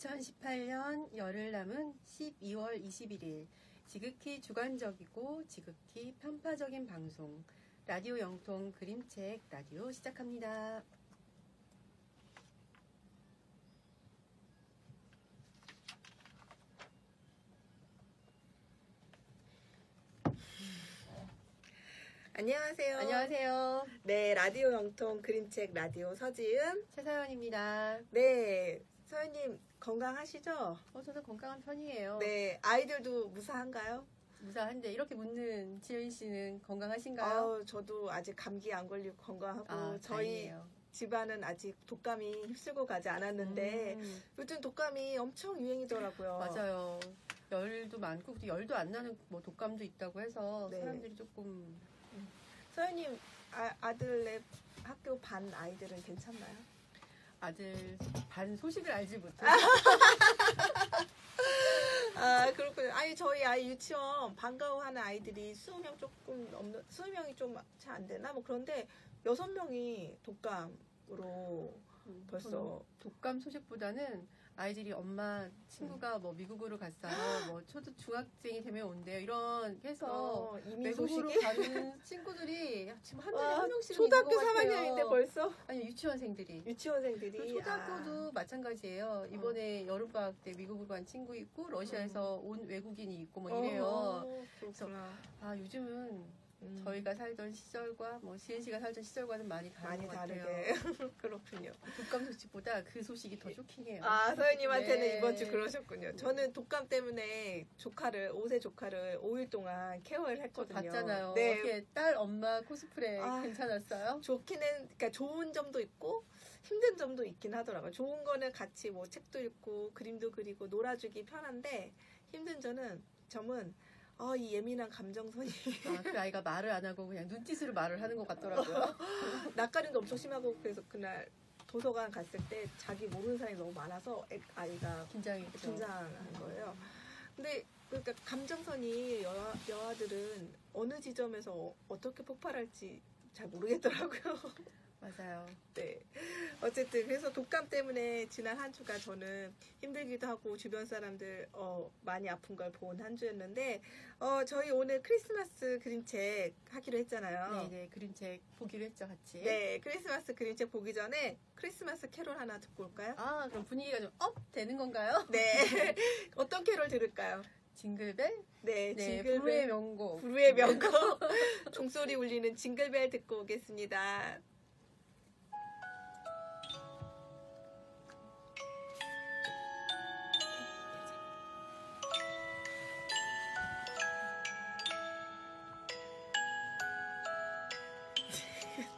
2018년 열흘 남은 12월 21일 지극히 주관적이고 지극히 편파적인 방송 라디오 영통 그림책 라디오 시작합니다. 안녕하세요. 안녕하세요. 네, 라디오 영통 그림책 라디오 서지은. 최서연입니다. 네, 서연님 건강하시죠? 저는 건강한 편이에요. 네, 아이들도 무사한가요? 무사한데 이렇게 묻는 지은 씨는 건강하신가요? 저도 아직 감기 안 걸리고 건강하고 저희 다행이에요. 집안은 아직 독감이 휩쓸고 가지 않았는데 요즘 독감이 엄청 유행이더라고요. 맞아요. 열도 많고 열도 안 나는 뭐 독감도 있다고 해서 네. 사람들이 조금 서연님 아들네 학교 반 아이들은 괜찮나요? 아들 반 소식을 알지 못해요. 그렇군요. 아니, 저희 아이 유치원 반가워하는 아이들이 20명 조금 넘는, 20명이 좀 잘 안 되나? 뭐 그런데 6명이 독감으로 벌써. 독감 소식보다는 아이들이 엄마 친구가 뭐 미국으로 갔어요. 뭐 중학생이 되면 온대요. 이런 해서 이민 외국으로 소식이? 가는 친구들이 지금 한 달에 한 명씩은 초등학교 있는 것 같아요. 3학년인데 벌써? 아니 유치원생들이. 유치원생들이. 초등학교도 마찬가지예요. 이번에 여름방학 때 미국으로 간 친구 있고 러시아에서 온 외국인이 있고 뭐 이래요. 그렇구나. 요즘은 저희가 살던 시절과 뭐 시은 씨가 살던 시절과는 많이 다른 것 같아요. 다르게. 그렇군요. 독감 소식보다 그 소식이 더 쇼킹해요. 서연님한테는 네. 이번 주 그러셨군요. 저는 독감 때문에 5세 조카를 5일 동안 케어를 했거든요. 봤잖아요. 네. 어떻게 딸 엄마 코스프레 괜찮았어요? 그러니까 좋은 점도 있고 힘든 점도 있긴 하더라고요. 좋은 거는 같이 뭐 책도 읽고 그림도 그리고 놀아주기 편한데 힘든 점은 이 예민한 감정선이 그 아이가 말을 안 하고 그냥 눈짓으로 말을 하는 것 같더라고요. 낯가림도 엄청 심하고 그래서 그날 도서관 갔을 때 자기 모르는 사람이 너무 많아서 아이가 긴장한 거예요. 근데 그러니까 감정선이 여아들은 어느 지점에서 어떻게 폭발할지 잘 모르겠더라고요. 맞아요. 네. 어쨌든 그래서 독감 때문에 지난 한 주가 저는 힘들기도 하고 주변 사람들 많이 아픈 걸 본 한 주였는데 저희 오늘 크리스마스 그림책 하기로 했잖아요. 네, 그림책 보기로 했죠, 같이. 네, 크리스마스 그림책 보기 전에 크리스마스 캐롤 하나 듣고 올까요? 그럼 분위기가 좀 업 되는 건가요? 네. 어떤 캐롤 들을까요? 징글벨? 네, 징글벨. 부르의 명곡. 부르의 명곡. 종소리 울리는 징글벨 듣고 오겠습니다.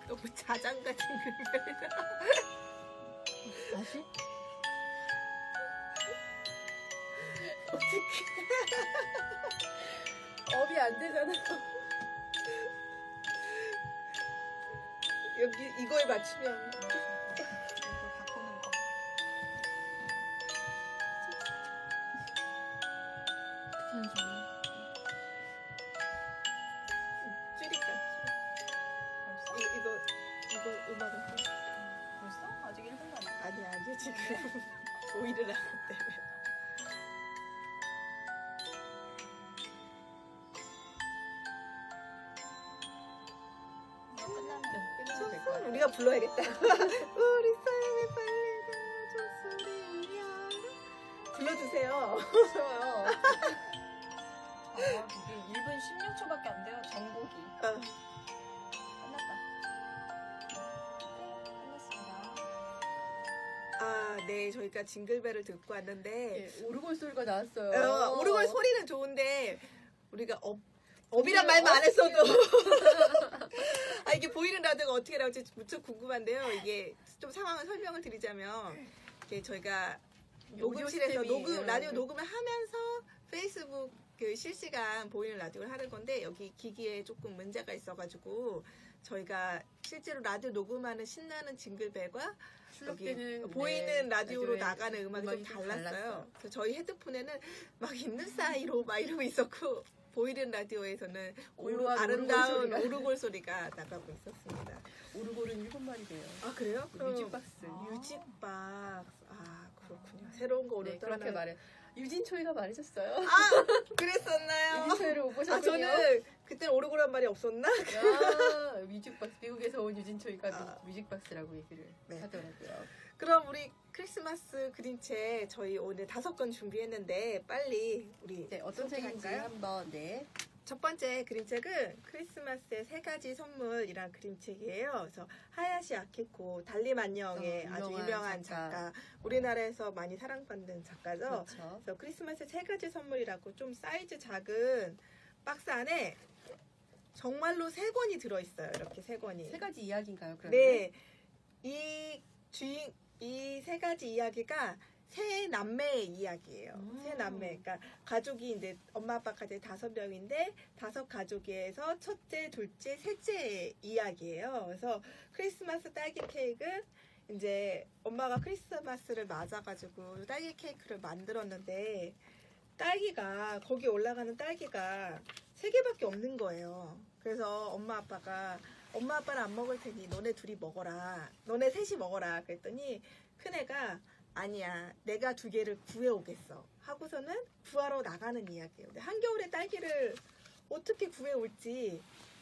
너무 자장 같은 징글벨이다. 다시? 어떻게? 업이 안 되잖아. 여기 이거에 맞추면 바꾸는 거. 줄일까? 이거 음악은 벌써? 아직 1분도 안 됐어. 아니야 지금 오일을 하기 때문에. 끝나면 될 거야. 우리가 불러야겠다. 우리 삶의 빨리 종소리 울려. 불러주세요. 좋아요. 이게 1분 16초밖에 안 돼요, 전곡이. 끝났다. 끝났습니다. 네, 저희가 징글벨을 듣고 왔는데 오르골 소리가 나왔어요. 오르골 소리는 좋은데 우리가 업이란 말만 안 했어도 이게 보이는 라디오가 어떻게 나올지 무척 궁금한데요. 이게 좀 상황을 설명을 드리자면 이게 저희가 녹음실에서 라디오 녹음을 하면서 페이스북 그 실시간 보이는 라디오를 하는 건데 여기 기기에 조금 문제가 있어가지고 저희가 실제로 라디오 녹음하는 신나는 징글벨과 여기 보이는 라디오로 나가는 음악이 좀 달랐어요. 그래서 저희 헤드폰에는 막 있는 사이로 막 이러고 있었고 보이는 라디오에서는 아름다운 오르골 소리가 나가고 있었습니다. 오르골은 일본말이래요. 아 그래요? 뮤직박스. 뮤직박스. 아 그렇군요. 새로운 거 오늘 네, 그렇게 말해. 유진초이가 말해줬어요. 그랬었나요? 유진초이를 못 보셨군요. 저는 그때 오르고란 말이 없었나? 야, 뮤직박스 미국에서 온 유진초이가 뮤직박스라고 얘기를 네. 하더라고요. 그럼 우리 크리스마스 그림책 저희 오늘 5권 준비했는데 빨리 우리 네, 어떤 책인지 소개할까요? 한번 네. 첫 번째 그림책은 크리스마스의 3가지 선물이란 그림책이에요. 그래서 하야시 아키코 달림 안녕의 아주 유명한 작가. 우리나라에서 많이 사랑받는 작가죠. 그렇죠. 그래서 크리스마스의 3가지 선물이라고 좀 사이즈 작은 박스 안에 정말로 3권이 들어있어요. 이렇게 3권이. 3가지 이야기인가요? 그러면? 네. 이 3가지 이야기가 세 남매의 이야기예요. 세 남매. 그러니까 가족이 이제 엄마 아빠까지 5명인데 5가족에서 첫째, 둘째, 셋째 이야기예요. 그래서 크리스마스 딸기 케이크는 이제 엄마가 크리스마스를 맞아가지고 딸기 케이크를 만들었는데 딸기가 거기 올라가는 딸기가 3개밖에 없는 거예요. 그래서 엄마 아빠는 안 먹을 테니 너네 둘이 먹어라. 너네 셋이 먹어라. 그랬더니 큰애가 아니야. 내가 2개를 구해오겠어. 하고서는 구하러 나가는 이야기예요. 근데 한겨울에 딸기를 어떻게 구해올지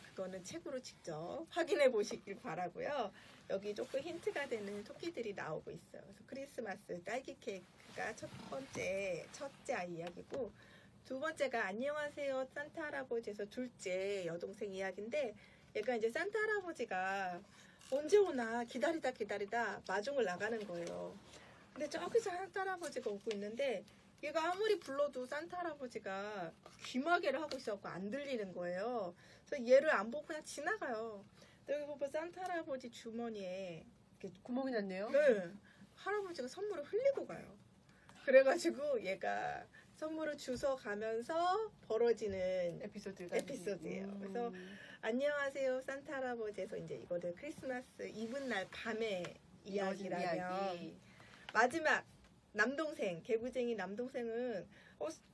그거는 책으로 직접 확인해 보시길 바라고요. 여기 조금 힌트가 되는 토끼들이 나오고 있어요. 그래서 크리스마스 딸기 케이크가 첫째 이야기고 2번째가 안녕하세요 산타 할아버지에서 둘째 여동생 이야기인데 얘가 이제 산타 할아버지가 언제 오나 기다리다 마중을 나가는 거예요. 근데 저기서 산타 할아버지가 오고 있는데 얘가 아무리 불러도 산타 할아버지가 귀마개를 하고 있어서 안 들리는 거예요. 그래서 얘를 안 보고 그냥 지나가요. 여기 보면 산타 할아버지 주머니에 이렇게 구멍이 났네요. 네, 할아버지가 선물을 흘리고 가요. 그래가지고 얘가 선물을 주워 가면서 벌어지는 에피소드예요. 그래서 안녕하세요 산타 할아버지에서 이제 이거를 크리스마스 이브날 밤에 이야기라면 이야기. 마지막 남동생 개구쟁이 남동생은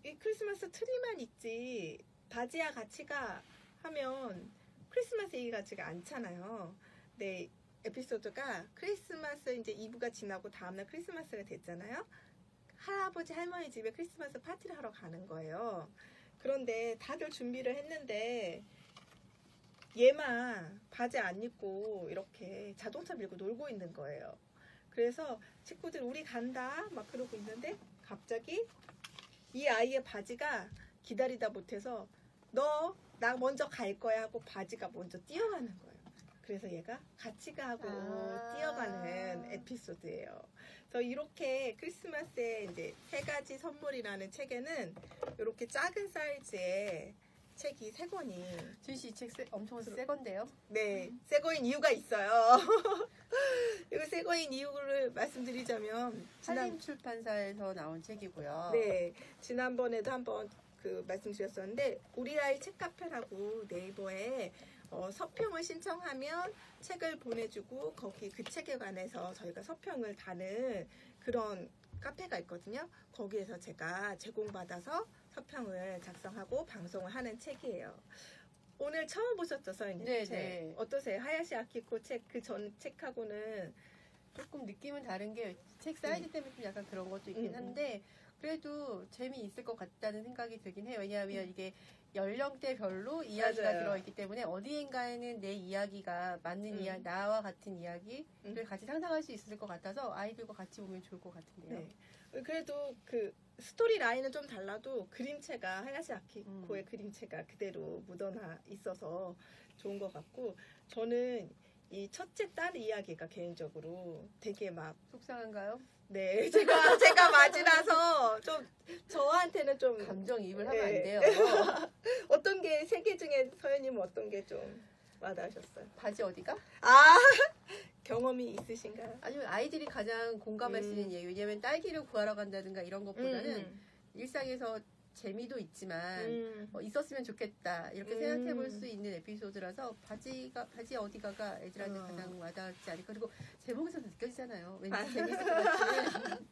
이 크리스마스 트리만 있지 바지야 같이 가 하면 크리스마스 얘기 같지가 않잖아요. 네, 에피소드가 크리스마스 이제 이브가 지나고 다음날 크리스마스가 됐잖아요. 할아버지 할머니 집에 크리스마스 파티를 하러 가는 거예요. 그런데 다들 준비를 했는데 얘만 바지 안 입고 이렇게 자동차 밀고 놀고 있는 거예요. 그래서 친구들 우리 간다 막 그러고 있는데 갑자기 이 아이의 바지가 기다리다 못해서 너 나 먼저 갈 거야 하고 바지가 먼저 뛰어가는 거예요. 그래서 얘가 같이 가고 뛰어가는 에피소드예요. 그래서 이렇게 크리스마스에 이제 3가지 선물이라는 책에는 이렇게 작은 사이즈의 책이 3권이. 준씨 이 책 엄청 새 건데요? 네, 새 거인 이유가 있어요. 이거 새 거인 이유를 말씀드리자면 한림 출판사에서 나온 책이고요. 네, 지난번에도 한번 그 말씀드렸었는데 우리 아이 책카페라고 네이버에 서평을 신청하면 책을 보내주고 거기 그 책에 관해서 저희가 서평을 다는 그런 카페가 있거든요. 거기에서 제가 제공받아서 서평을 작성하고 방송을 하는 책이에요. 오늘 처음 보셨죠, 서인님? 네, 책. 네. 어떠세요? 하야시 아키코 책 그 전 책하고는 조금 느낌은 다른 게 책 사이즈 때문에 좀 약간 그런 것도 있긴 한데 그래도 재미있을 것 같다는 생각이 들긴 해요. 왜냐하면 이게 연령대별로 이야기가 맞아요. 들어있기 때문에 어디인가에는 내 이야기가 맞는 이야기, 나와 같은 이야기를 같이 상상할 수 있을 것 같아서 아이들과 같이 보면 좋을 것 같은데요. 네. 그래도 그 스토리 라인은 좀 달라도 그림체가 하야시 아키코의 그림체가 그대로 묻어나 있어서 좋은 것 같고 저는 이 첫째 딸 이야기가 개인적으로 되게 막 속상한가요? 네 제가 맞이라서 좀 저한테는 좀 감정이입을 하면 안 네. 돼요. 어떤 게 3개 중에 서연님은 어떤 게 좀 와닿으셨어요? 바지 어디가? 경험이 있으신가요? 아니면 아이들이 가장 공감할 수 있는 얘기. 왜냐면 딸기를 구하러 간다든가 이런 것보다는 일상에서 재미도 있지만 있었으면 좋겠다 이렇게 생각해 볼 수 있는 에피소드라서 바지 어디가가 애들한테 가장 와닿지 않을까. 그리고 제목에서 느껴지잖아요. 왠지 재밌을 것 같은.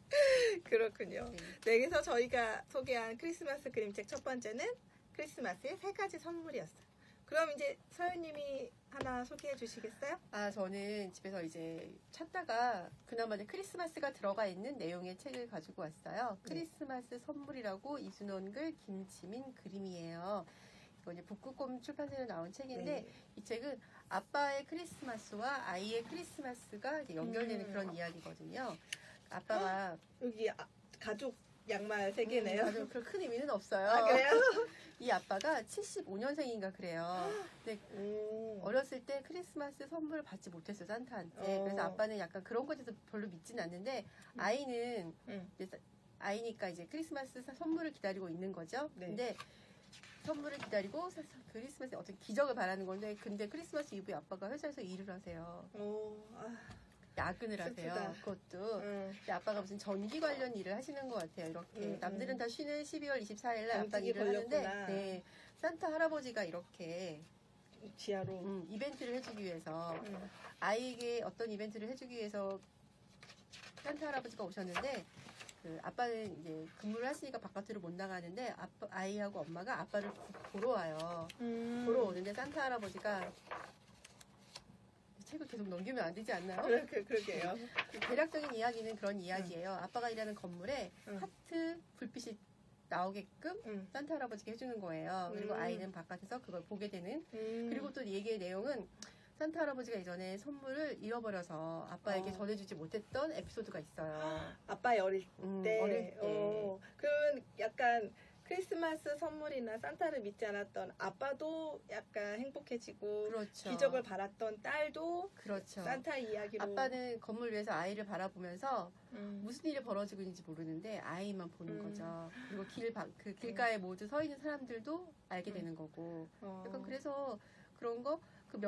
그렇군요. 네. 네, 그래서 저희가 소개한 크리스마스 그림책 첫 번째는 크리스마스의 3가지 선물이었어요. 그럼 이제 서연님이 하나 소개해 주시겠어요? 저는 집에서 이제 찾다가 그나마 이제 크리스마스가 들어가 있는 내용의 책을 가지고 왔어요. 네. 크리스마스 선물이라고 이순원 글, 김지민 그림이에요. 이거 이제 북극곰 출판사에 나온 책인데 네. 이 책은 아빠의 크리스마스와 아이의 크리스마스가 이제 연결되는 그런 이야기거든요. 아빠가 여기 가족 양말 3개네요. 아주 큰 의미는 없어요. 아, 그래요? 이 아빠가 75년생인가 그래요. 근데 어렸을 때 크리스마스 선물을 받지 못했어요, 산타한테. 그래서 아빠는 약간 그런 것에 대해서 별로 믿진 않는데 아이는 이제 아이니까 이제 크리스마스 선물을 기다리고 있는 거죠. 네. 근데 선물을 기다리고 크리스마스에 어떤 기적을 바라는 건데 근데 크리스마스 이브에 아빠가 회사에서 일을 하세요. 야근을 슬프다. 하세요. 그것도. 근데 아빠가 무슨 전기 관련 일을 하시는 것 같아요. 이렇게 남들은 다 쉬는 12월 24일 날 아빠 일을 걸렸구나. 하는데 네, 산타 할아버지가 이렇게 지하로 이벤트를 해주기 위해서 아이에게 어떤 이벤트를 해주기 위해서 산타 할아버지가 오셨는데 그 아빠는 이제 근무를 하시니까 바깥으로 못 나가는데 아이하고 엄마가 아빠를 보러 와요. 보러 오는데 산타 할아버지가 책을 계속 넘기면 안 되지 않나요? 그러게요. 대략적인 이야기는 그런 이야기예요. 아빠가 일하는 건물에 하트 불빛이 나오게끔 산타 할아버지가 해주는 거예요. 그리고 아이는 바깥에서 그걸 보게 되는. 그리고 또 얘기의 내용은 산타 할아버지가 예전에 선물을 잃어버려서 아빠에게 전해주지 못했던 에피소드가 있어요. 아빠의 어릴 때. 어릴 때. 그러면 약간 크리스마스 선물이나 산타를 믿지 않았던 아빠도 약간 행복해지고 그렇죠. 기적을 바랐던 딸도 그렇죠. 산타 이야기로 아빠는 건물 위에서 아이를 바라보면서 무슨 일이 벌어지고 있는지 모르는데 아이만 보는 거죠. 그리고 그 길가에 모두 서 있는 사람들도 알게 되는 거고. 약간 그래서 그런 거 그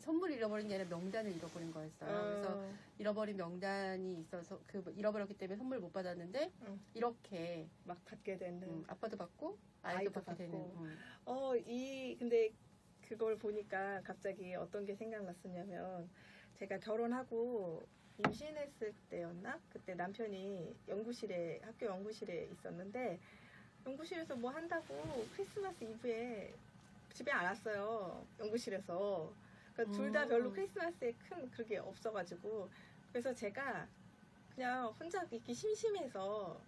선물을 잃어버린 게 아니라 명단을 잃어버린 거였어요. 그래서 잃어버린 명단이 있어서 잃어버렸기 때문에 선물을 못 받았는데 이렇게 막 받게 되는 아빠도 받고 아이도 받게 받고. 되는. 근데 그걸 보니까 갑자기 어떤 게 생각났었냐면 제가 결혼하고 임신했을 때였나? 그때 남편이 학교 연구실에 있었는데 연구실에서 뭐 한다고 크리스마스 이브에 집에 안 왔어요. 연구실에서. 그러니까 둘 다 별로 크리스마스에 큰 그게 없어가지고 그래서 제가 그냥 혼자 이렇게 심심해서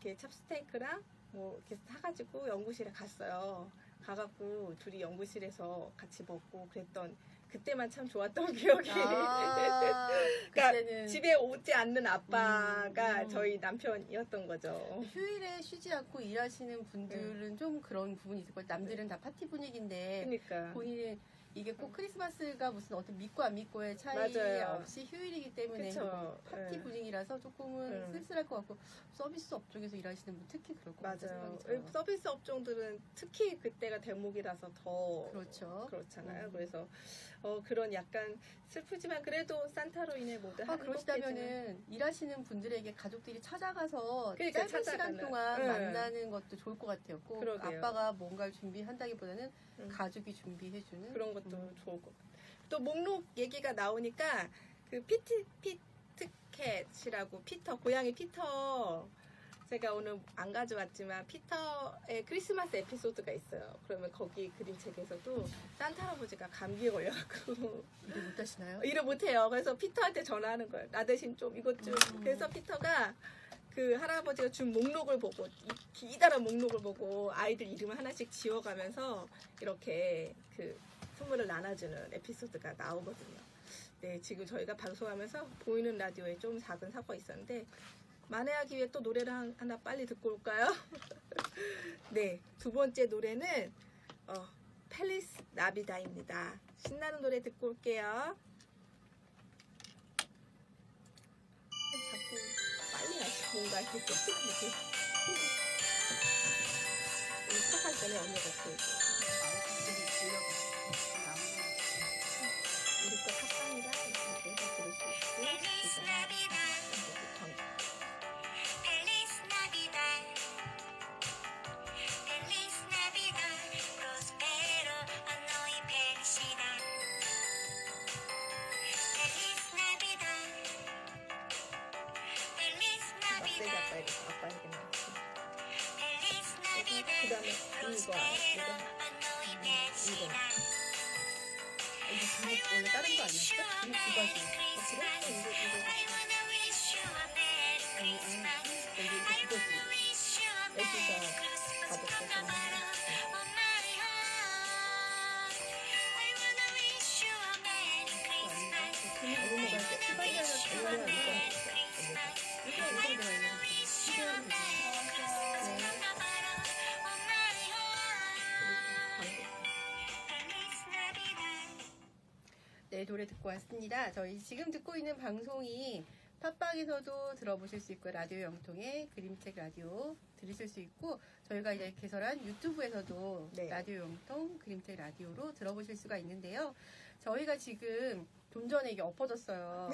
이렇게 찹스테이크랑 뭐 이렇게 사가지고 연구실에 갔어요. 가갖고 둘이 연구실에서 같이 먹고 그랬던 그때만 참 좋았던 기억이. 그러니까 그때는 집에 오지 않는 아빠가 저희 남편이었던 거죠. 휴일에 쉬지 않고 일하시는 분들은 좀 그런 부분이 있을 거예요. 남들은 다 파티 분위기인데 그러니까 본인은 이게 꼭 크리스마스가 무슨 어떤 믿고 안 믿고의 차이 맞아요. 없이 휴일이기 때문에 그쵸. 파티 네. 분위기라서 조금은 쓸쓸할 것 같고 서비스 업종에서 일하시는 분 특히 그럴 것 같아요. 맞아요. 서비스 업종들은 특히 그때가 대목이라서 더 그렇죠. 그렇잖아요. 그래서 그런 약간 슬프지만 그래도 산타로 인해 모두 그러시다면은 일하시는 분들에게 가족들이 찾아가서 그러니까 짧은 시간 동안 네. 만나는 것도 좋을 것 같아요. 꼭 그러게요. 아빠가 뭔가를 준비한다기보다는 가족이 준비해주는 그런 것도 좋을 것 같아요. 또 목록 얘기가 나오니까 그 피트캣이라고 고양이 피터 제가 오늘 안 가져왔지만 피터의 크리스마스 에피소드가 있어요. 그러면 거기 그림책에서도 산타 할아버지가 감기에 걸려갖고 일을 못 하시나요? 일을 못해요. 그래서 피터한테 전화하는 거예요. 나 대신 좀 이것 좀. 그래서 피터가 그 할아버지가 준 목록을 보고 기다란 목록을 보고 아이들 이름을 하나씩 지워가면서 이렇게 그 선물을 나눠주는 에피소드가 나오거든요. 네, 지금 저희가 방송하면서 보이는 라디오에 좀 작은 사고가 있었는데 만회하기 위해 또 노래를 하나 빨리 듣고 올까요? 네, 두 번째 노래는 펠리스 나비다입니다. 신나는 노래 듣고 올게요. 자꾸 빨리 하시고 뭔가 이렇게 시작할 전에 언니가 우리 거 탑방이랑 이렇게 해서 들을 수 있고 그 다음에 이거 이거 제목 원래 다른 거 아니었어? 제목 두 가지. 그래? 아니, 여기 이거 그거지. 애기가 가족들 정말. 네, 노래 듣고 왔습니다. 저희 지금 듣고 있는 방송이 팟빵에서도 들어보실 수 있고 라디오 영통의 그림책 라디오 들으실 수 있고 저희가 이제 개설한 유튜브에서도 네. 라디오 영통 그림책 라디오로 들어보실 수가 있는데요. 저희가 지금 좀 전에 이게 엎어졌어요.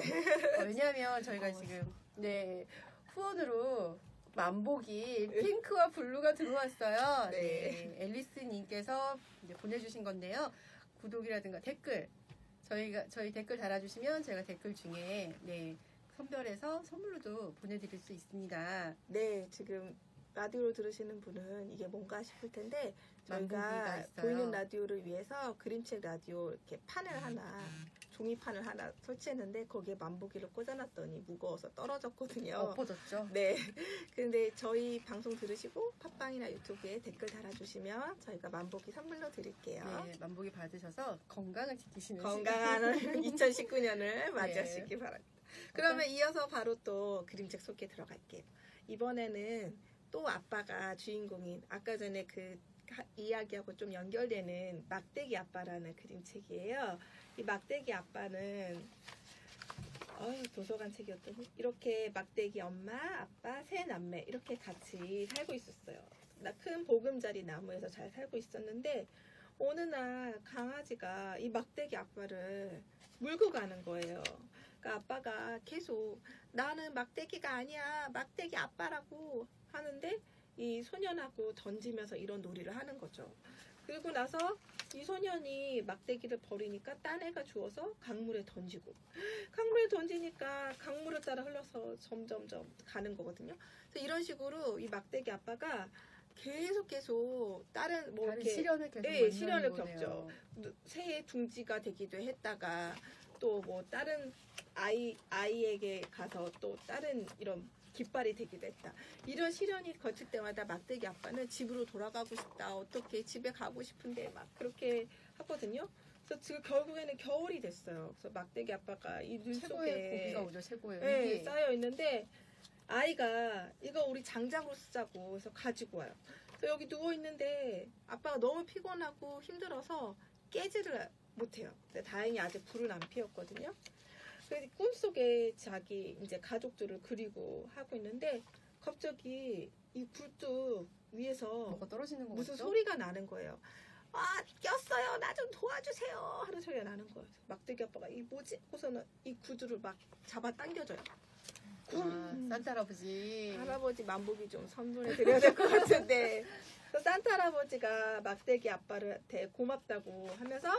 왜냐하면 저희가 지금 후원으로 만복이 핑크와 블루가 들어왔어요. 네. 앨리스님께서 보내주신 건데요. 구독이라든가 댓글 저희 댓글 달아주시면 저희가 댓글 중에 선별해서 선물로도 보내드릴 수 있습니다. 네, 지금 라디오로 들으시는 분은 이게 뭔가 싶을 텐데 만보기가 저희가 있어요. 보이는 라디오를 위해서 그림책 라디오 이렇게 판을 하나 종이판을 하나 설치했는데 거기에 만보기를 꽂아놨더니 무거워서 떨어졌거든요. 엎어졌죠? 네. 근데 저희 방송 들으시고 팟빵이나 유튜브에 댓글 달아주시면 저희가 만보기 선물로 드릴게요. 네, 만보기 받으셔서 건강을 지키시는 건강한 2019년을 맞이하시기 바랍니다. 그러면 이어서 바로 또 그림책 소개 들어갈게요. 이번에는 또 아빠가 주인공인 아까 전에 그 이야기하고 좀 연결되는 막대기 아빠라는 그림책이에요. 이 막대기 아빠는 도서관 책이었더니 이렇게 막대기 엄마, 아빠, 세 남매 이렇게 같이 살고 있었어요. 큰 보금자리 나무에서 잘 살고 있었는데 어느 날 강아지가 이 막대기 아빠를 물고 가는 거예요. 그러니까 아빠가 계속 나는 막대기가 아니야, 막대기 아빠라고 하는데 이 소년하고 던지면서 이런 놀이를 하는 거죠. 그리고 나서 이 소년이 막대기를 버리니까 딴 애가 주워서 강물에 던지고 강물에 던지니까 강물을 따라 흘러서 점점점 가는 거거든요. 그래서 이런 식으로 이 막대기 아빠가 계속 다른 뭐 다른 이렇게 시련을 계속 시련을 만나는 겪죠. 거네요. 새의 둥지가 되기도 했다가 또 뭐 다른 아이에게 가서 또 다른 이런 깃발이 되기도 했다. 이런 시련이 거칠 때마다 막대기 아빠는 집으로 돌아가고 싶다. 어떻게 집에 가고 싶은데 막 그렇게 하거든요. 그래서 지금 결국에는 겨울이 됐어요. 그래서 막대기 아빠가 이 눈 최고의 속에 고기가 오죠. 최고의 네, 쌓여 있는데 아이가 이거 우리 장작으로 쓰자고 해서 가지고 와요. 그래서 여기 누워 있는데 아빠가 너무 피곤하고 힘들어서 깨지를 못해요. 근데 다행히 아직 불은 안 피웠거든요. 그래서 꿈속에 자기 이제 가족들을 그리고 하고 있는데 갑자기 이 굴뚝 위에서 뭐가 떨어지는 거 무슨 같죠? 소리가 나는 거예요. 아, 꼈어요. 나 좀 도와주세요. 하는 소리가 나는 거예요. 막대기 아빠가 이 뭐지? 하고서는 이 구두를 막 잡아 당겨줘요. 산타 할아버지. 할아버지 만보기 좀 선물해 드려야 될 것 같은데 산타 할아버지가 막대기 아빠한테 고맙다고 하면서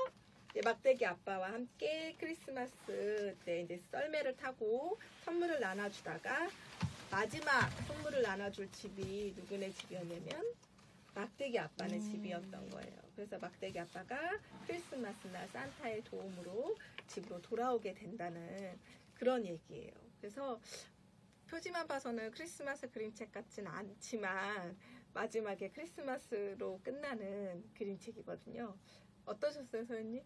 이제 막대기 아빠와 함께 크리스마스 때 이제 썰매를 타고 선물을 나눠주다가 마지막 선물을 나눠줄 집이 누구네 집이었냐면 막대기 아빠네 집이었던 거예요. 그래서 막대기 아빠가 크리스마스 날 산타의 도움으로 집으로 돌아오게 된다는 그런 얘기예요. 그래서 표지만 봐서는 크리스마스 그림책 같지는 않지만 마지막에 크리스마스로 끝나는 그림책이거든요. 어떠셨어요, 소연님?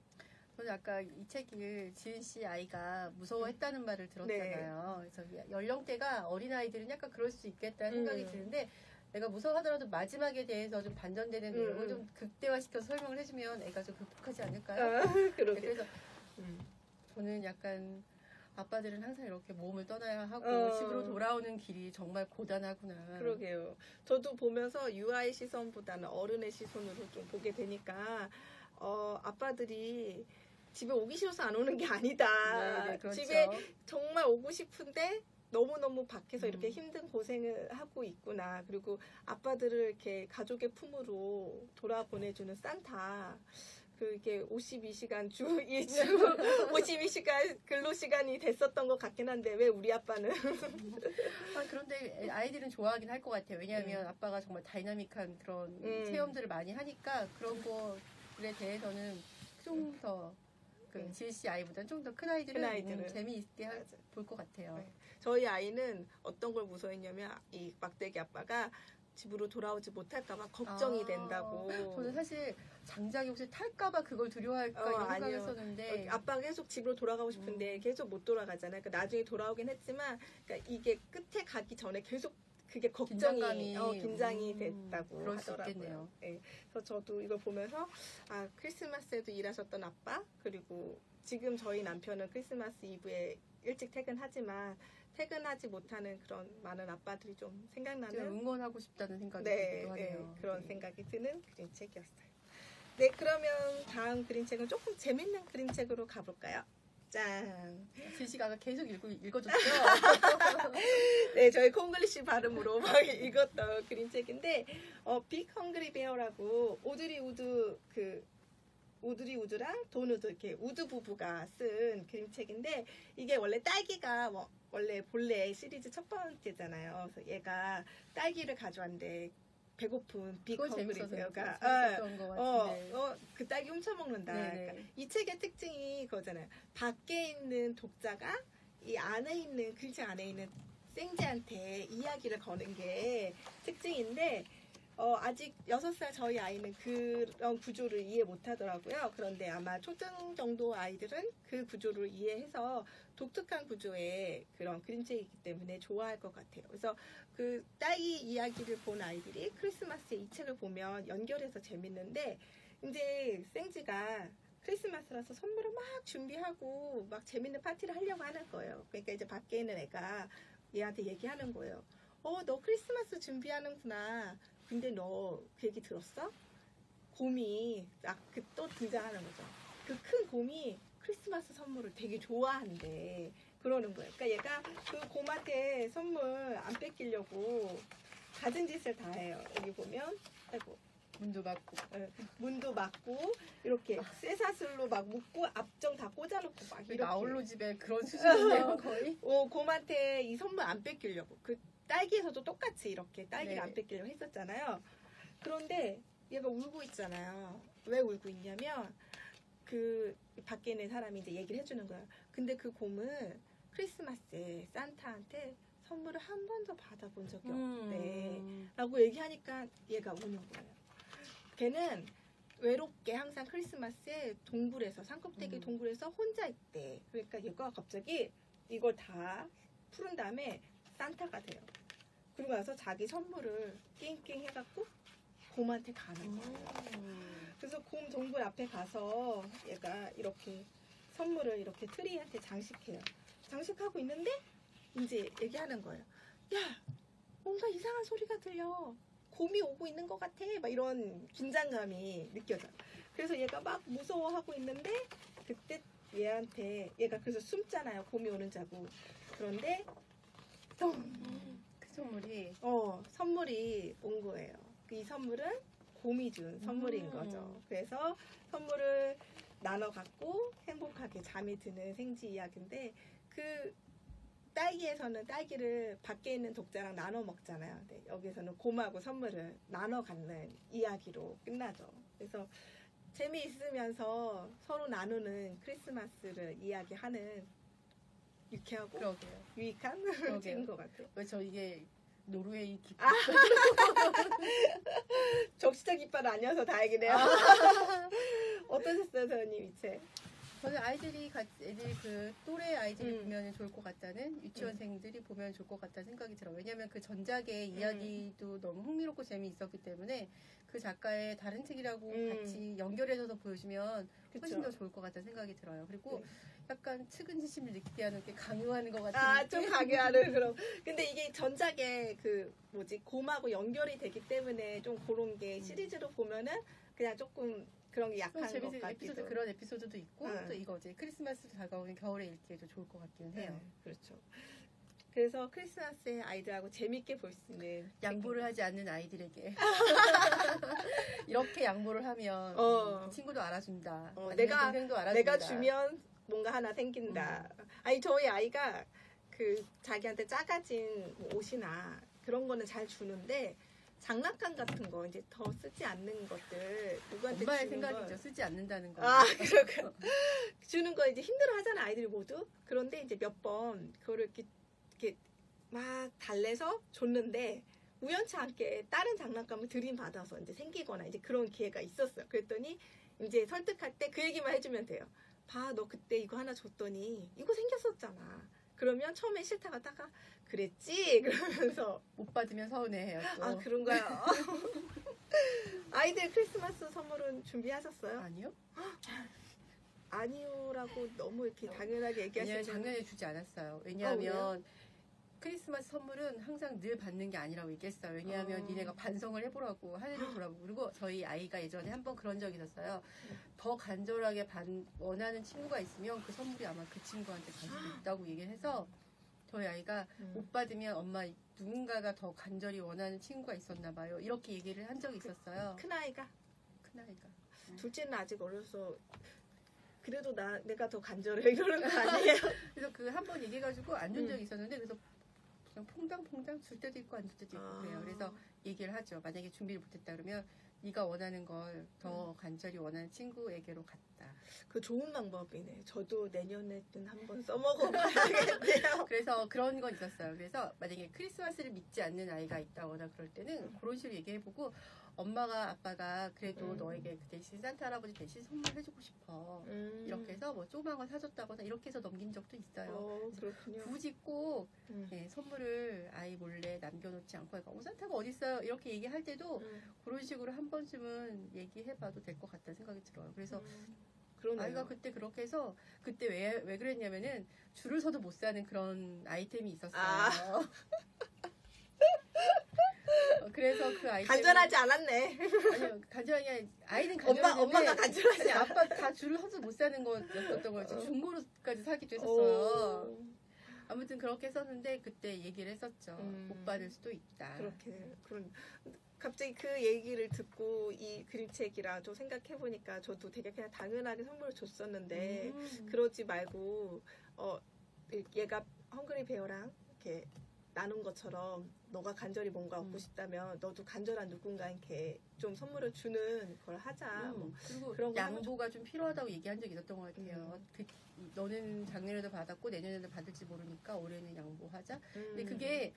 저는 아까 이 책을 지은 씨 아이가 무서워했다는 말을 들었잖아요. 그래서 연령대가 어린아이들은 약간 그럴 수 있겠다는 생각이 드는데 애가 무서워하더라도 마지막에 대해서 좀 반전되는 내용을 좀 극대화시켜서 설명을 해주면 애가 좀 극복하지 않을까요? 그러게. 그래서 저는 약간 아빠들은 항상 이렇게 몸을 떠나야 하고 집으로 돌아오는 길이 정말 고단하구나. 그러게요. 저도 보면서 유아의 시선보다는 어른의 시선으로 좀 보게 되니까 아빠들이 집에 오기 싫어서 안 오는 게 아니다. 네, 그렇죠. 집에 정말 오고 싶은데 너무너무 밖에서 이렇게 힘든 고생을 하고 있구나. 그리고 아빠들을 이렇게 가족의 품으로 돌아보내주는 산타. 그게 52시간 주 52시간 근로시간이 됐었던 것 같긴 한데 왜 우리 아빠는 그런데 아이들은 좋아하긴 할 것 같아요. 왜냐하면 아빠가 정말 다이나믹한 그런 체험들을 많이 하니까 그런 거 글에 대해서는 좀 더 지혜씨 아이보다는 좀 더 큰 아이들은 재미있게 볼 것 같아요. 네. 저희 아이는 어떤 걸 무서워했냐면 이 막대기 아빠가 집으로 돌아오지 못할까봐 걱정이 된다고. 저는 사실 장작이 혹시 탈까봐 그걸 두려워할까 이런 생각했었는데 아빠가 계속 집으로 돌아가고 싶은데 계속 못 돌아가잖아요. 그러니까 나중에 돌아오긴 했지만 그러니까 이게 끝에 가기 전에 계속 그게 걱정이 긴장이 됐다고 그럴 수 하더라고요. 있겠네요. 네. 그래서 저도 이걸 보면서 크리스마스에도 일하셨던 아빠 그리고 지금 저희 남편은 크리스마스 이브에 일찍 퇴근하지만 퇴근하지 못하는 그런 많은 아빠들이 좀 생각나는 응원하고 싶다는 생각이 들기도 하네요. 그런 생각이 드는 그림책이었어요. 네, 그러면 다음 그림책은 조금 재밌는 그림책으로 가볼까요? 짠! 지혜씨가 아까 계속 읽어줬죠? 네, 저희 콩글리시 발음으로 막 읽었던 그림책인데 빅 헝그리 베어라고 오드리 우드랑 돈 우드 이렇게 우드 부부가 쓴 그림책인데 이게 원래 딸기가 원래 본래 시리즈 첫 번째잖아요. 그래서 얘가 딸기를 가져왔는데 배고픈 빅 헝그리 베어가 그 딸기 훔쳐먹는다. 그러니까 이 책의 특징이 그거잖아요. 밖에 있는 독자가 이 안에 있는 그림책 안에 있는 생지한테 이야기를 거는 게 특징인데 아직 6살 저희 아이는 그런 구조를 이해 못하더라고요. 그런데 아마 초등 정도 아이들은 그 구조를 이해해서 독특한 구조의 그런 그림책이기 때문에 좋아할 것 같아요. 그래서 그 딸기 이야기를 본 아이들이 크리스마스에 이 책을 보면 연결해서 재밌는데 이제 생지가 크리스마스라서 선물을 막 준비하고 막 재밌는 파티를 하려고 하는 거예요. 그러니까 이제 밖에 있는 애가 얘한테 얘기하는 거예요. 너 크리스마스 준비하는구나. 근데 너 그 얘기 들었어? 곰이 또 등장하는 거죠. 그 큰 곰이 크리스마스 선물을 되게 좋아한대. 그러는 거예요. 그러니까 얘가 그 곰한테 선물 안 뺏기려고 가진 짓을 다 해요. 여기 보면 문도 막고 이렇게 쇠사슬로 막 묶고 앞정 다 꽂아놓고 막 이렇게. 아울로 집에 그런 수준이네요 거의. 곰한테 이 선물 안 뺏기려고. 그 딸기에서도 똑같이 이렇게 딸기를 안 뺏기려고 했었잖아요. 그런데 얘가 울고 있잖아요. 왜 울고 있냐면 그 밖에 있는 사람이 이제 얘기를 해주는 거야. 근데 그 곰은 크리스마스에 산타한테 선물을 한 번도 받아본 적이 없대. 라고 얘기하니까 얘가 우는 거예요. 걔는 외롭게 항상 크리스마스에 동굴에서 산꼭대기 동굴에서 혼자 있대. 그러니까 얘가 갑자기 이걸 다 푸른 다음에 산타가 돼요. 그러고 나서 자기 선물을 낑낑 해갖고 곰한테 가는 거예요. 그래서 곰 동굴 앞에 가서 얘가 이렇게 선물을 이렇게 트리한테 장식해요. 장식하고 있는데 이제 얘기하는 거예요. 야, 뭔가 이상한 소리가 들려. 곰이 오고 있는 것 같아. 막 이런 긴장감이 느껴져요. 그래서 얘가 막 무서워하고 있는데 그때 얘가 그래서 숨잖아요. 곰이 오는 자고. 그런데 그 선물이 온 거예요. 이 선물은 곰이 준 선물인 거죠. 그래서 선물을 나눠 갖고 행복하게 잠이 드는 생지 이야기인데 그 딸기에서는 딸기를 밖에 있는 독자랑 나눠 먹잖아요. 네, 여기서는 곰하고 선물을 나눠 갖는 이야기로 끝나죠. 그래서 재미있으면서 서로 나누는 크리스마스를 이야기하는 유쾌하고 유익한 책인 것 같아요. 저 이게 노르웨이 깃발 적시적 깃발 아니어서 다행이네요. 어떠셨어요, 서연님 이 책? 저는 애들이 그 또래 아이들이 보면 좋을 것 같다는 유치원생들이 보면 좋을 것 같다는 생각이 들어요. 왜냐하면 그 전작의 이야기도 너무 흥미롭고 재미있었기 때문에 그 작가의 다른 책이라고 같이 연결해서 보여주면 훨씬 더 좋을 것 같다는 생각이 들어요. 그리고 약간 측은지심을 느끼게 하는 게 강요하는 것 같은 좀 강요하는 그런. 근데 이게 전작의 곰하고 연결이 되기 때문에 좀 그런 게 시리즈로 보면은 그냥 조금 그런 게 약한 것 같기도. 그런 에피소드도 있고 또 이거 이제 크리스마스 다가오는 겨울에 읽기에도 좋을 것 같기는 해요. 그렇죠. 그래서 크리스마스에 아이들하고 재밌게 볼 수 있는 양보를 하지 않는 아이들에게 이렇게 양보를 하면 친구도 알아준다. 동생도 알아준다. 내가 주면 뭔가 하나 생긴다. 아니 저희 아이가 그 자기한테 작아진 옷이나 그런 거는 잘 주는데 장난감 같은 거 이제 더 쓰지 않는 것들 누구한테 엄마의 주는 건 생각이죠. 쓰지 않는다는 거. 아, 그렇군. 주는 거 이제 힘들어 하잖아, 아이들이 모두. 그런데 이제 몇 번 그거를 이렇게 막 달래서 줬는데 우연치 않게 다른 장난감을 들이받아서 이제 생기거나 이제 그런 기회가 있었어요. 그랬더니 이제 설득할 때 그 얘기만 해주면 돼요. 봐, 너 그때 이거 하나 줬더니 이거 생겼었잖아. 그러면 처음에 싫다가 다가 그랬지? 그러면서 못 받으면 서운해해요. 또. 아, 그런가요? 아이들 크리스마스 선물은 준비하셨어요? 아니요? 아니요라고 너무 이렇게 당연하게 아니요, 얘기하시면 작년에 주지 않았어요. 왜냐하면 크리스마스 선물은 항상 늘 받는 게 아니라고 얘기했어요. 왜냐하면 니네가 반성을 해보라고, 하늘을 보라고. 그리고 저희 아이가 예전에 한번 그런 적이 있었어요. 더 간절하게 원하는 친구가 있으면 그 선물이 아마 그 친구한테 갈 수도 있다고 얘기를 해서 저희 아이가 못 받으면 엄마 누군가가 더 간절히 원하는 친구가 있었나 봐요. 이렇게 얘기를 한 적이 있었어요. 큰아이가? 큰아이가. 둘째는 아직 어려서 그래도 내가 더 간절해 이러는 거 아니에요? 그래서 그 한 번 얘기해가지고 안 준 적이 있었는데 그래서 그냥 퐁당퐁당 줄 때도 있고 안 줄 때도 있고 그래요. 그래서 얘기를 하죠. 만약에 준비를 못했다 그러면 네가 원하는 걸 더 간절히 원하는 친구에게로 갔다. 그 좋은 방법이네. 저도 내년에는 한번 써먹어봐야겠네요. 그래서 그런 건 있었어요. 그래서 만약에 크리스마스를 믿지 않는 아이가 있다거나 그럴 때는 그런 식으로 얘기해보고 엄마가 아빠가 그래도 너에게 그 대신 산타 할아버지 대신 선물해주고 싶어. 이렇게 해서 뭐 조그만 거 사줬다거나 이렇게 해서 넘긴 적도 있어요. 그렇군요. 굳이 꼭 선물을 아이 몰래 남겨놓지 않고 산타가 어딨어요? 이렇게 얘기할 때도 그런 식으로 한 번쯤은 얘기해봐도 될 것 같다는 생각이 들어요. 그래서 아이가 그때 그렇게 해서 그때 왜 그랬냐면은 줄을 서도 못 사는 그런 아이템이 있었어요. 그래서 그 아이템 간절하지 않았네. 아니요, 간절하게 아니라 아이는 간절했는데 엄마가 간절하지 아니, 아빠 다 줄을 서도 못 사는 거였었던 거지. 중고로까지 사기도 했었어요. 아무튼 그렇게 했었는데 그때 얘기를 했었죠. 못 받을 수도 있다. 그렇게 갑자기 그 얘기를 듣고 이 그림책이랑 좀 생각해보니까 저도 되게 그냥 당연하게 선물을 줬었는데 그러지 말고 얘가 헝그리 베어랑 이렇게 나눈 것처럼 너가 간절히 뭔가 얻고 싶다면 너도 간절한 누군가에게 좀 선물을 주는 걸 하자. 그리고 그런 양보가 좀 필요하다고 얘기한 적이 있었던 것 같아요. 너는 작년에도 받았고 내년에도 받을지 모르니까 올해는 양보하자. 근데 그게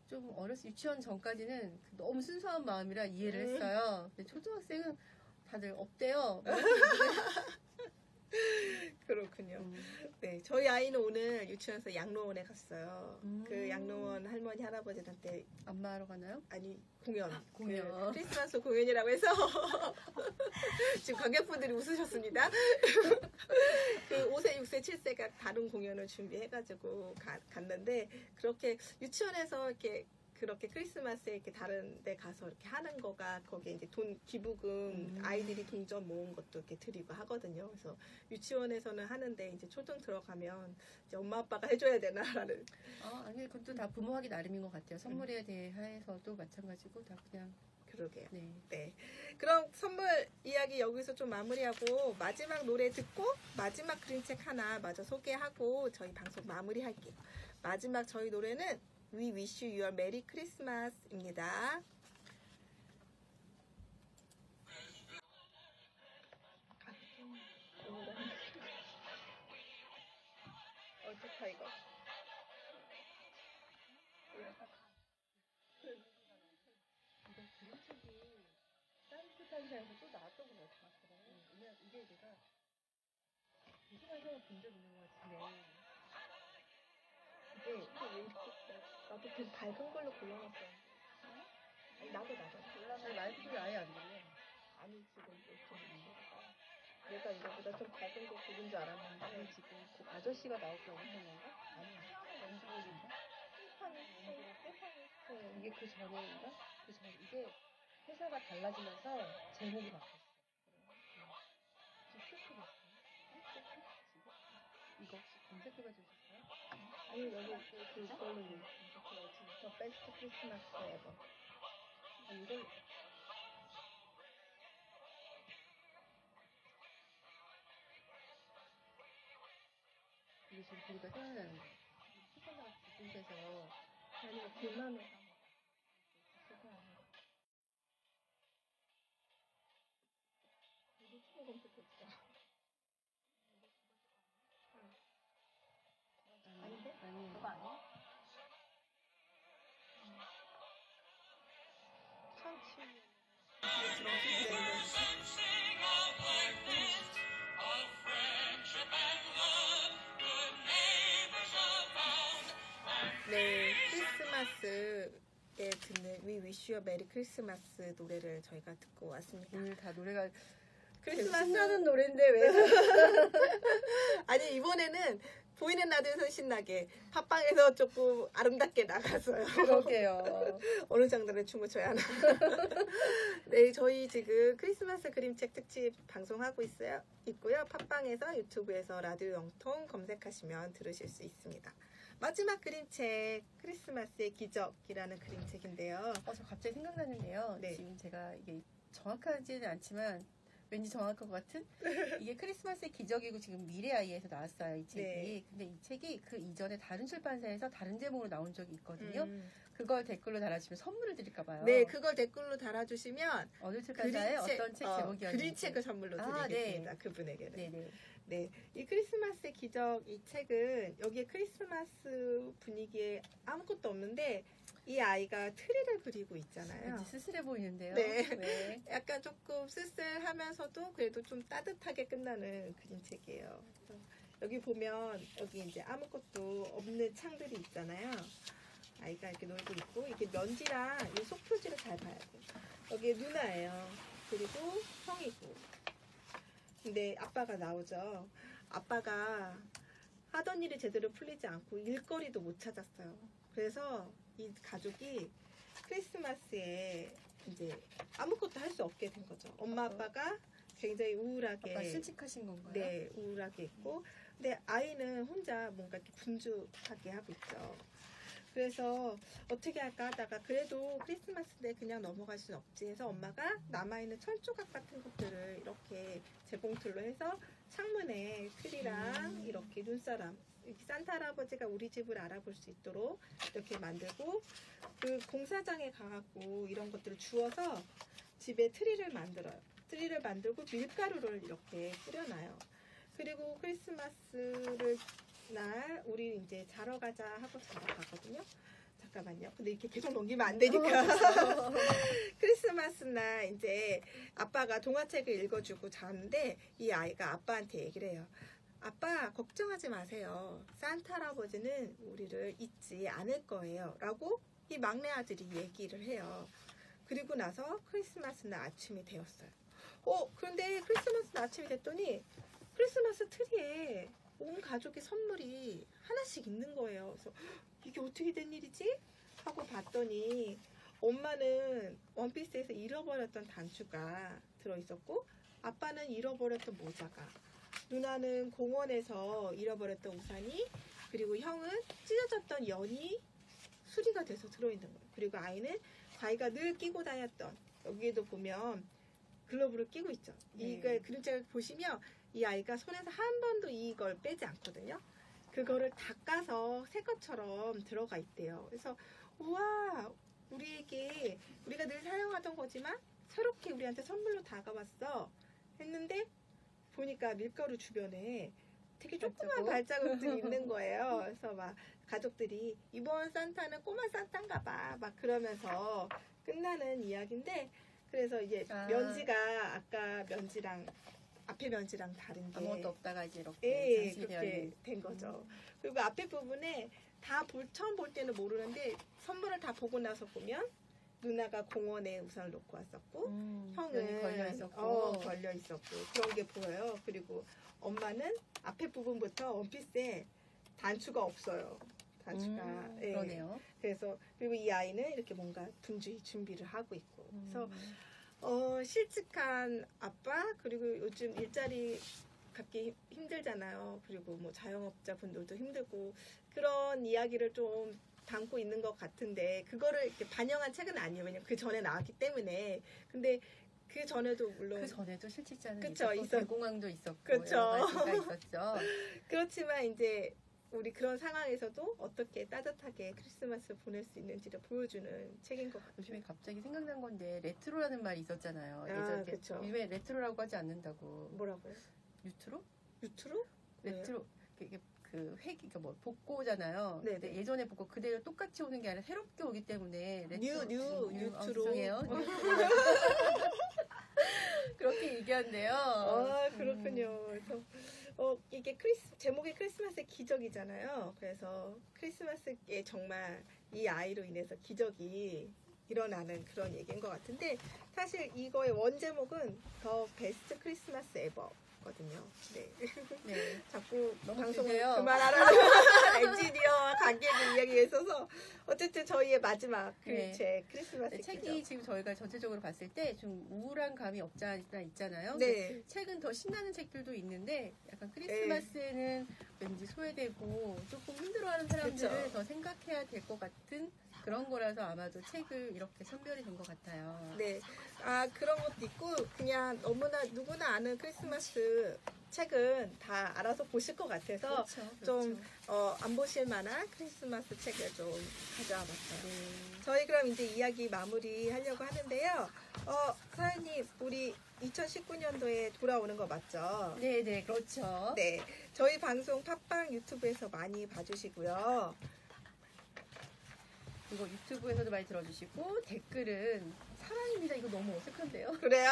좀 유치원 전까지는 너무 순수한 마음이라 이해를 했어요. 근데 초등학생은 다들 없대요. 그렇군요. 네, 저희 아이는 오늘 유치원에서 양로원에 갔어요. 그 양로원 할머니 할아버지한테 안마하러 가나요? 아니 공연. 공연. 크리스마스 공연이라고 해서 지금 관객분들이 웃으셨습니다. 그 5세, 6세, 7세가 다른 공연을 준비해가지고 갔는데 그렇게 유치원에서 이렇게 그렇게 크리스마스에 이렇게 다른 데 가서 이렇게 하는 거가 거기에 이제 돈 기부금 아이들이 돈 좀 모은 것도 이렇게 드리고 하거든요. 그래서 유치원에서는 하는데 이제 초등 들어가면 이제 엄마 아빠가 해줘야 되나라는. 아니 그것도 다 부모하기 나름인 것 같아요. 선물에 대해서도 마찬가지고 다 그냥. 그러게요. 네. 그럼 선물 이야기 여기서 좀 마무리하고 마지막 노래 듣고 마지막 그림책 하나 마저 소개하고 저희 방송 마무리할게요. 마지막 저희 노래는 We Wish You a Merry Christmas입니다. 어떡하 이거. 따뜻한 사에서 또 나왔던 것 같아요. 왜냐면 이게 내가 궁금한 본 적 있는 것 같은데 이게 왜 이렇게 나도 좀 밝은 걸로 골라놨어. 나도 몰라. 라이프도 아예 안 들려. 아니 지금 좀 내가 이거보다 좀 밝은 거 고른 줄 알았는데 지금 그 아저씨가 나오고 있는 건가? 아니야. 연주곡인가? 이게 그 전에인가? 그 전 이게 회사가 달라지면서 제목이 바뀌었어. 이거 혹시 검색해봐 주실까요? 아니 여기 그걸로 더 베스트 크리스마스 에버. 이걸 이게 지금 보니까 생각나는 거. 회사가 지금에서 아니 불만을 네, 크리스마스에 듣는 We Wish You a Merry Christmas 노래를 저희가 듣고 왔습니다. 오늘 다 노래가 크리스마스 신나는 노래인데 왜? 아니 이번에는 보이는 라디오에서 신나게 팟빵에서 조금 아름답게 나가서요. 그러게요. 어느 장단에 춤을 춰야 하나. 네, 저희 지금 크리스마스 그림책 특집 방송하고 있고요. 팟빵에서 유튜브에서 라디오 영통 검색하시면 들으실 수 있습니다. 마지막 그림책 크리스마스의 기적이라는 그림책인데요. 저 갑자기 생각나는데요. 네. 지금 제가 이게 정확하지는 않지만 왠지 정확할 것 같은 이게 크리스마스의 기적이고 지금 미래아이에서 나왔어요. 이 책이. 네. 근데 이 책이 그 이전에 다른 출판사에서 다른 제목으로 나온 적이 있거든요. 그걸 댓글로 달아주시면 선물을 드릴까 봐요. 네, 그걸 댓글로 달아주시면 어느 출판사에 어떤 책 제목이었는지 그림책을 선물로 드리겠습니다. 네. 그분에게는. 네네. 네, 이 크리스마스의 기적 이 책은 여기에 크리스마스 분위기에 아무것도 없는데 이 아이가 트리를 그리고 있잖아요. 왠지 쓸쓸해 보이는데요. 네. 네. 약간 조금 쓸쓸하면서도 그래도 좀 따뜻하게 끝나는 그림책이에요. 여기 보면 여기 이제 아무것도 없는 창들이 있잖아요. 아이가 이렇게 놀고 있고 이게 면지랑 이 속표지를 잘 봐야 돼요. 여기 누나예요. 그리고 형이고. 근데 아빠가 나오죠. 아빠가 하던 일이 제대로 풀리지 않고 일거리도 못 찾았어요. 그래서 이 가족이 크리스마스에 이제 아무것도 할 수 없게 된 거죠. 엄마 아빠가 굉장히 우울하게. 아빠 실직하신 건가요? 네, 우울하게 있고. 근데 아이는 혼자 뭔가 이렇게 분주하게 하고 있죠. 그래서 어떻게 할까 하다가 그래도 크리스마스인데 그냥 넘어갈 순 없지 해서 엄마가 남아있는 철조각 같은 것들을 이렇게 재봉틀로 해서 창문에 트리랑 이렇게 눈사람 이렇게 산타 할아버지가 우리 집을 알아볼 수 있도록 이렇게 만들고 그 공사장에 가갖고 이런 것들을 주워서 집에 트리를 만들어요. 트리를 만들고 밀가루를 이렇게 뿌려놔요. 그리고 크리스마스를 날 우리 이제 자러 가자 하고 자러 가거든요. 잠깐만요. 근데 이렇게 계속 넘기면 안 되니까. 크리스마스 날 이제 아빠가 동화책을 읽어주고 자는데 이 아이가 아빠한테 얘기를 해요. 아빠 걱정하지 마세요. 산타 할아버지는 우리를 잊지 않을 거예요. 라고 이 막내 아들이 얘기를 해요. 그리고 나서 크리스마스 날 아침이 되었어요. 그런데 크리스마스 날 아침이 됐더니 크리스마스 트리에 온 가족의 선물이 하나씩 있는 거예요. 그래서 이게 어떻게 된 일이지? 하고 봤더니 엄마는 원피스에서 잃어버렸던 단추가 들어있었고 아빠는 잃어버렸던 모자가 누나는 공원에서 잃어버렸던 우산이 그리고 형은 찢어졌던 연이 수리가 돼서 들어있는 거예요. 그리고 아이는 자기가 늘 끼고 다녔던 여기에도 보면 글러브를 끼고 있죠. 이걸 그림책을 보시면 이 아이가 손에서 한 번도 이걸 빼지 않거든요. 그거를 닦아서 새 것처럼 들어가 있대요. 그래서 우와 우리가 늘 사용하던 거지만 새롭게 우리한테 선물로 다가왔어 했는데 보니까 밀가루 주변에 되게 조그만 발자국들이 있는 거예요. 그래서 막 가족들이 이번 산타는 꼬마 산타인가 봐 막 그러면서 끝나는 이야기인데 그래서 이제 면지가 아까 면지랑 앞에 면지랑 다른 게 아무것도 없다가 이제 이렇게 장식이 그렇게 된 거죠. 그리고 앞에 부분에 처음 볼 때는 모르는데 선물을 다 보고 나서 보면 누나가 공원에 우산을 놓고 왔었고 형은 걸려 있었고 그런 게 보여요. 그리고 엄마는 앞에 부분부터 원피스에 단추가 없어요. 단추가. 그러네요. 그래서 그리고 이 아이는 이렇게 뭔가 분주히 준비를 하고 있고 그래서 실직한 아빠 그리고 요즘 일자리 갖기 힘들잖아요. 그리고 뭐 자영업자분들도 힘들고 그런 이야기를 좀 담고 있는 것 같은데 그거를 이렇게 반영한 책은 아니에요. 왜냐면 그 전에 나왔기 때문에. 근데 그 전에도 물론 그 전에도 실직자는 그쵸, 있었고 대공황도 있었고 그쵸. 여러 가지가 있었죠. 그렇지만 이제 우리 그런 상황에서도 어떻게 따뜻하게 크리스마스를 보낼 수 있는지를 보여주는 책인 것 같아요. 요즘에 갑자기 생각난 건데 레트로라는 말이 있었잖아요. 예전에 그쵸. 요즘에 레트로라고 하지 않는다고. 뭐라고요? 유트로? 유트로? 레트로. 이게 그러니까 뭐 복고잖아요. 네네. 근데 예전에 복고 그대로 똑같이 오는 게 아니라 새롭게 오기 때문에 뉴트로. 죄송해요. 그렇게 얘기한대요. 그렇군요. 그래서 이게 제목이 크리스마스의 기적이잖아요. 그래서 크리스마스에 정말 이 아이로 인해서 기적이 일어나는 그런 얘기인 것 같은데, 사실 이거의 원 제목은 더 베스트 크리스마스 에버거든요. 네. 네. 자꾸 너무 방송을 기세요. 그만하라는 엔지니어와 관객의 이야기에 있어서 어쨌든 저희의 마지막 네. 제 크리스마스 책이 기적. 지금 저희가 전체적으로 봤을 때 좀 우울한 감이 없지 않아 있잖아요. 네. 책은 더 신나는 책들도 있는데 약간 크리스마스에는 왠지 소외되고 조금 힘들어하는 사람들을 그쵸. 더 생각해야 될 것 같은 그런 거라서 아마도 책을 이렇게 선별이 된 것 같아요. 네. 그런 것도 있고, 그냥 누구나 아는 크리스마스 책은 다 알아서 보실 것 같아서 좀, 안 보실 만한 크리스마스 책을 좀 가져와 봤어요. 네. 저희 그럼 이제 이야기 마무리 하려고 하는데요. 사연님, 우리 2019년도에 돌아오는 거 맞죠? 네, 그렇죠. 네. 저희 방송 팟빵 유튜브에서 많이 봐주시고요. 그리고 유튜브에서도 많이 들어주시고 댓글은 사랑입니다. 이거 너무 어색한데요. 그래요?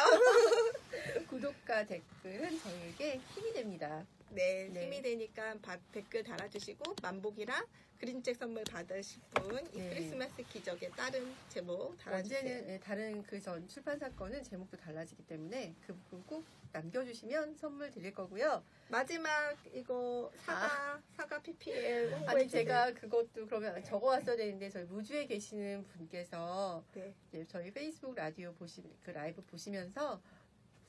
구독과 댓글은 저희에게 힘이 됩니다. 네, 네. 힘이 되니까 댓글 달아주시고, 만복이랑 그림책 선물 받으실 분, 이 네. 크리스마스 기적의 다른 제목 달아주세요. 언제는 다른 그 전 출판사 거는 제목도 달라지기 때문에 그 부분 꼭 남겨주시면 선물 드릴 거고요. 마지막 이거 사과 PPL 홍보해 아니 주세요. 제가 그것도 그러면 적어왔어야 되는데 저희 무주에 계시는 분께서 네. 이제 저희 페이스북 라디오 그 라이브 보시면서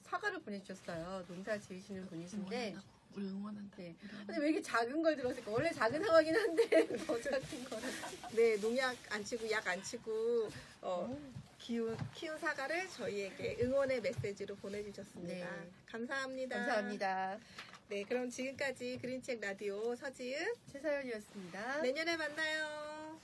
사과를 보내주셨어요. 농사 지으시는 분이신데. 우리 응원한다. 네. 근데 왜 이렇게 작은 걸 들었을까? 원래 작은 상황이긴 한데 더 작은 거를. 네, 농약 안 치고 약 안 치고 키운 사과를 저희에게 응원의 메시지로 보내주셨습니다. 네. 감사합니다. 감사합니다. 네, 그럼 지금까지 그린책 라디오 서지은 최사연이었습니다. 내년에 만나요.